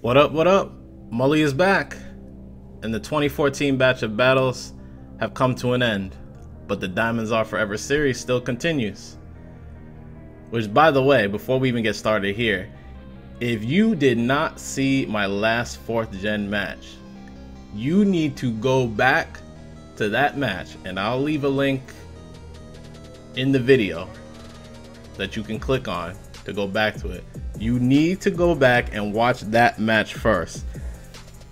What up, what up? Mully is back, and the 2014 batch of battles have come to an end, but the Diamonds Are Forever series still continues. Which, by the way, before we even get started here, if you did not see my last 4th gen match, you need to go back to that match, and I'll leave a link in the video that you can click on to go back to it. You need to go back and watch that match first.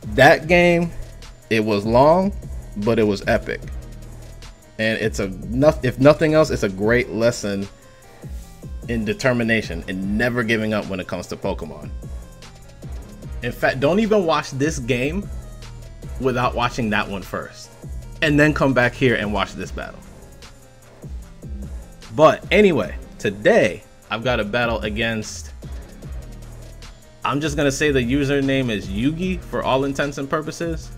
That game, it was long, but it was epic. And it's if nothing else, it's a great lesson in determination and never giving up when it comes to Pokemon. In fact, don't even watch this game without watching that one first, and then come back here and watch this battle. But anyway, today I've got a battle against, I'm just gonna say the username is Yugi for all intents and purposes.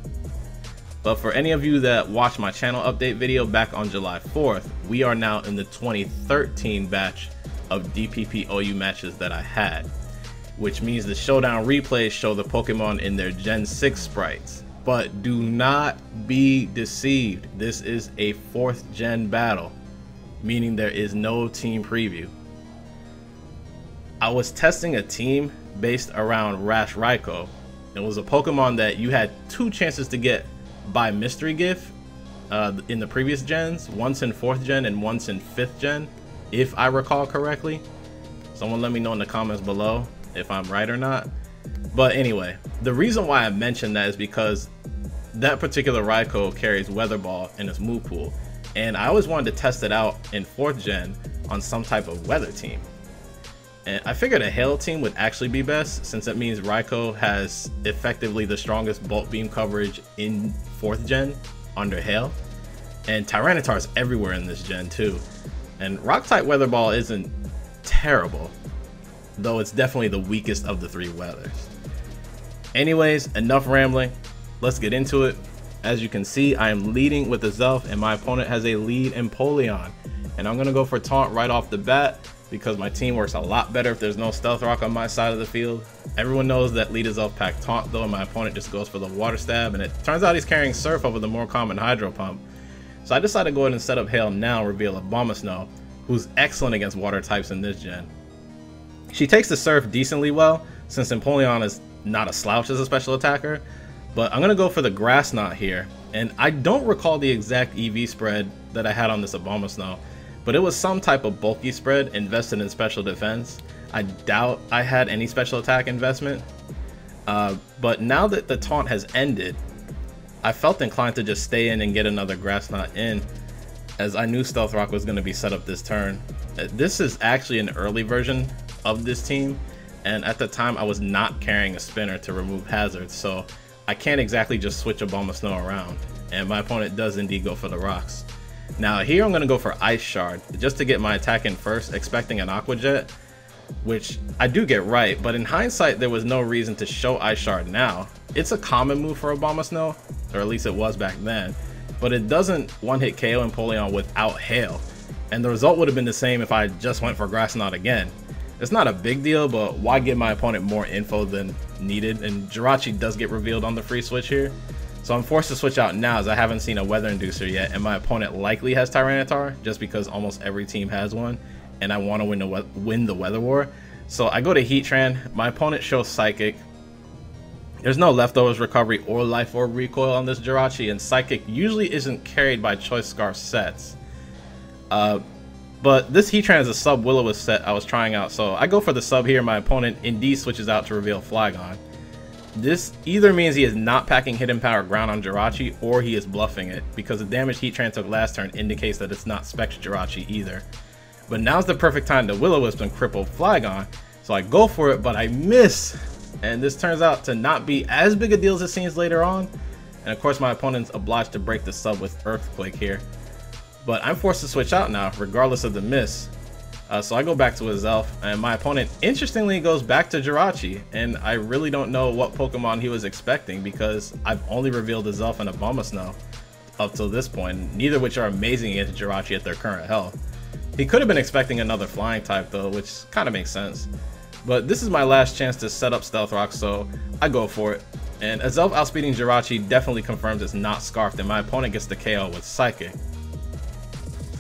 But for any of you that watched my channel update video back on July 4th, we are now in the 2013 batch of DPP OU matches that I had, which means the showdown replays show the Pokemon in their Gen 6 sprites. But do not be deceived, this is a 4th gen battle, meaning there is no team preview. I was testing a team based around Raikou. It was a Pokemon that you had 2 chances to get by mystery gift in the previous gens, once in 4th gen and once in 5th gen, if I recall correctly. Someone let me know in the comments below if I'm right or not. But anyway, the reason why I mentioned that is because that particular Raikou carries Weather Ball in its move pool, and I always wanted to test it out in 4th gen on some type of weather team. And I figured a Hail team would actually be best, since it means Raikou has effectively the strongest bulk beam coverage in 4th gen under Hail. And Tyranitar's everywhere in this gen too. And Rock-type Weather Ball isn't terrible, though it's definitely the weakest of the 3 weathers. Anyways, enough rambling. Let's get into it. As you can see, I am leading with the Zelf, and my opponent has a lead in Empoleon. And I'm going to go for Taunt right off the bat, because my team works a lot better if there's no Stealth Rock on my side of the field. Everyone knows that Lead Zelf pack Taunt though, and my opponent just goes for the Water Stab, and it turns out he's carrying Surf over the more common Hydro Pump. So I decided to go ahead and set up Hail now and reveal a Abomasnow, who's excellent against water types in this gen. She takes the Surf decently well, since Empoleon is not a slouch as a special attacker, but I'm going to go for the Grass Knot here. And I don't recall the exact EV spread that I had on this Abomasnow, but it was some type of bulky spread invested in special defense. I doubt I had any special attack investment. But now that the taunt has ended, I felt inclined to just stay in and get another Grass Knot in, as I knew Stealth Rock was going to be set up this turn. This is actually an early version of this team, and at the time I was not carrying a spinner to remove hazards, so I can't exactly just switch Abomasnow around, and my opponent does indeed go for the rocks. Now here I'm going to go for Ice Shard, just to get my attack in first, expecting an Aqua Jet, which I do get right, but in hindsight there was no reason to show Ice Shard now. It's a common move for Abomasnow, or at least it was back then, but it doesn't one-hit KO Empoleon without Hail, and the result would have been the same if I just went for Grass Knot again. It's not a big deal, but why give my opponent more info than needed? And Jirachi does get revealed on the free switch here. So I'm forced to switch out now, as I haven't seen a Weather Inducer yet, and my opponent likely has Tyranitar, just because almost every team has one, and I want to win the Weather War. So I go to Heatran, my opponent shows Psychic. There's no Leftovers Recovery or Life Orb recoil on this Jirachi, and Psychic usually isn't carried by Choice Scarf sets. But this Heatran is a sub Will-O-Wisp set I was trying out, so I go for the sub here. My opponent indeed switches out to reveal Flygon. This either means he is not packing Hidden Power Ground on Jirachi, or he is bluffing it, because the damage Heatran took last turn indicates that it's not Specs Jirachi either. But now's the perfect time to Will-O-Wisp and cripple Flygon, so I go for it, but I miss, and this turns out to not be as big a deal as it seems later on. And of course my opponent's obliged to break the sub with Earthquake here. But I'm forced to switch out now, regardless of the miss. So I go back to a Zelf, and my opponent interestingly goes back to Jirachi, and I really don't know what Pokemon he was expecting, because I've only revealed a Zelf and a Abomasnow up till this point, neither of which are amazing against Jirachi at their current health. He could have been expecting another flying type though, which kind of makes sense. But this is my last chance to set up Stealth Rock, so I go for it. And Azelf outspeeding Jirachi definitely confirms it's not Scarfed, and my opponent gets the KO with Psychic.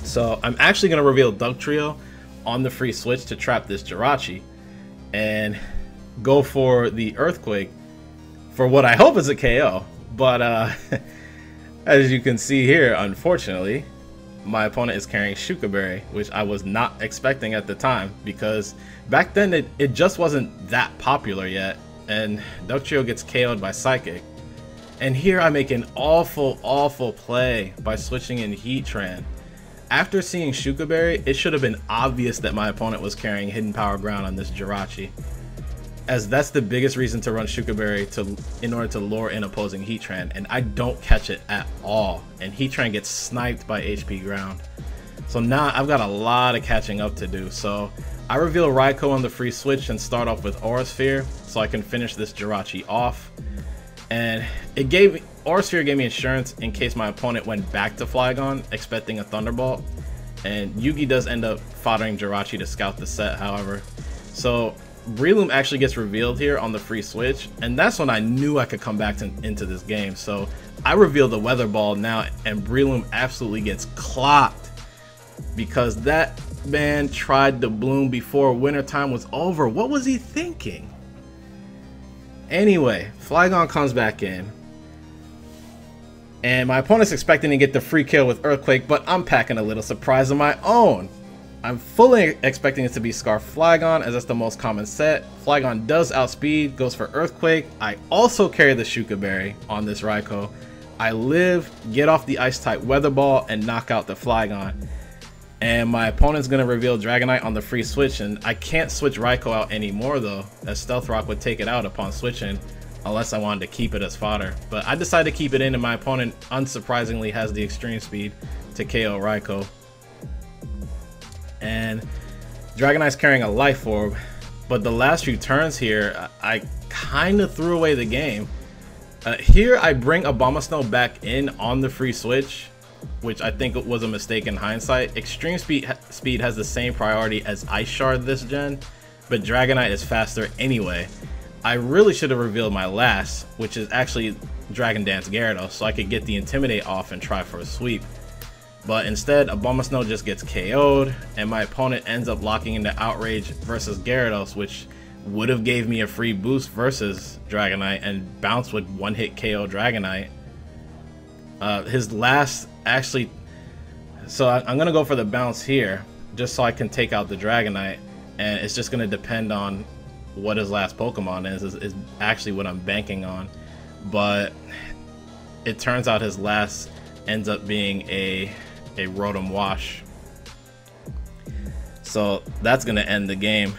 So I'm actually going to reveal Dugtrio on the free switch to trap this Jirachi, and go for the Earthquake for what I hope is a KO. But as you can see here, unfortunately, my opponent is carrying Shuka Berry, which I was not expecting at the time, because back then it just wasn't that popular yet, and Dugtrio gets KO'd by Psychic. And here I make an awful play by switching in Heatran. After seeing Shuka Berry, it should have been obvious that my opponent was carrying Hidden Power Ground on this Jirachi, as that's the biggest reason to run Shuka Berry in order to lure in opposing Heatran, and I don't catch it at all, and Heatran gets sniped by HP Ground. So now I've got a lot of catching up to do, so I reveal Raikou on the free switch and start off with Aura Sphere so I can finish this Jirachi off. And Aura Sphere gave me insurance in case my opponent went back to Flygon expecting a Thunderbolt, and Yugi does end up foddering Jirachi to scout the set, however. So Breloom actually gets revealed here on the free switch, and that's when I knew I could come back into this game. So I reveal the Weather Ball now, and Breloom absolutely gets clocked, because that man tried to bloom before wintertime was over. What was he thinking? Anyway, Flygon comes back in, and my opponent's expecting to get the free kill with Earthquake, but I'm packing a little surprise of my own. I'm fully expecting it to be Scarf Flygon, as that's the most common set. Flygon does outspeed, goes for Earthquake. I also carry the Shuka Berry on this Raikou. I live, get off the Ice-type Weather Ball, and knock out the Flygon. And my opponent's going to reveal Dragonite on the free switch, and I can't switch Raikou out anymore though, as Stealth Rock would take it out upon switching, unless I wanted to keep it as fodder. But I decided to keep it in, and my opponent unsurprisingly has the extreme speed to KO Raikou. And Dragonite's carrying a Life Orb, but the last few turns here, I kind of threw away the game. Here I bring Abomasnow back in on the free switch, which I think was a mistake in hindsight. Extreme speed has the same priority as Ice Shard this gen, but Dragonite is faster anyway. I really should have revealed my last, which is actually Dragon Dance Gyarados, so I could get the Intimidate off and try for a sweep. But instead, Abomasnow just gets KO'd, and my opponent ends up locking into Outrage versus Gyarados, which would have gave me a free boost versus Dragonite, and Bounce would one-hit KO Dragonite. His last actually, so I'm gonna go for the Bounce here, just so I can take out the Dragonite, and it's just gonna depend on what his last Pokemon is actually what I'm banking on. But it turns out his last ends up being a Rotom-w. So that's gonna end the game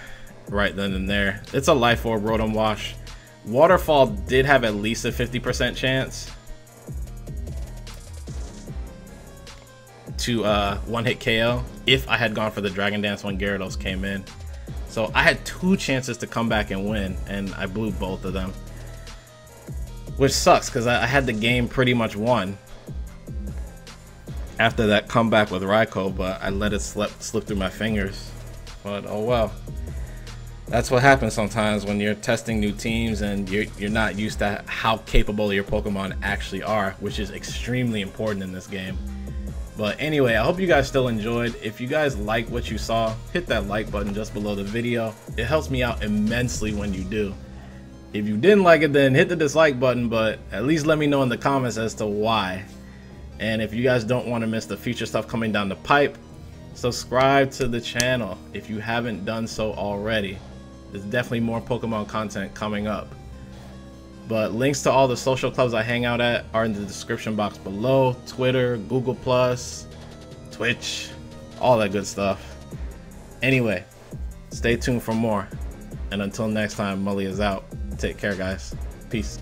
right then and there. It's a Life Orb Rotom-w. Waterfall did have at least a 50% chance to one-hit KO if I had gone for the Dragon Dance when Gyarados came in. So I had 2 chances to come back and win, and I blew both of them, which sucks because I had the game pretty much won after that comeback with Raikou, but I let it slip through my fingers. But oh well. That's what happens sometimes when you're testing new teams and you're not used to how capable your Pokemon actually are, which is extremely important in this game. But anyway, I hope you guys still enjoyed. If you guys like what you saw, hit that like button just below the video. It helps me out immensely when you do. If you didn't like it, then hit the dislike button, but at least let me know in the comments as to why. And if you guys don't want to miss the future stuff coming down the pipe, subscribe to the channel if you haven't done so already. There's definitely more Pokemon content coming up. But links to all the social clubs I hang out at are in the description box below. Twitter, Google+, Twitch, all that good stuff. Anyway, stay tuned for more. And until next time, Mully is out. Take care, guys. Peace.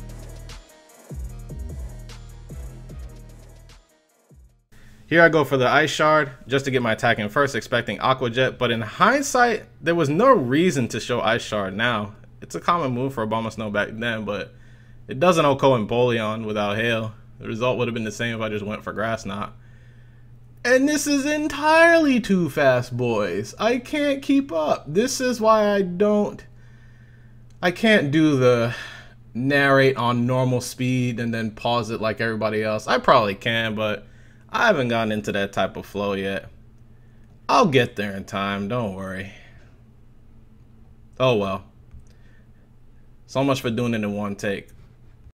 Here I go for the Ice Shard, just to get my attack in first, expecting Aqua Jet, but in hindsight, there was no reason to show Ice Shard now. It's a common move for Abomasnow back then, but it doesn't OHKO Empoleon without Hail. The result would have been the same if I just went for Grass Knot. And this is entirely too fast, boys. I can't keep up. This is why I don't I can't do the narrate on normal speed and then pause it like everybody else. I probably can, but I haven't gotten into that type of flow yet. I'll get there in time, don't worry. Oh well. So much for doing it in one take.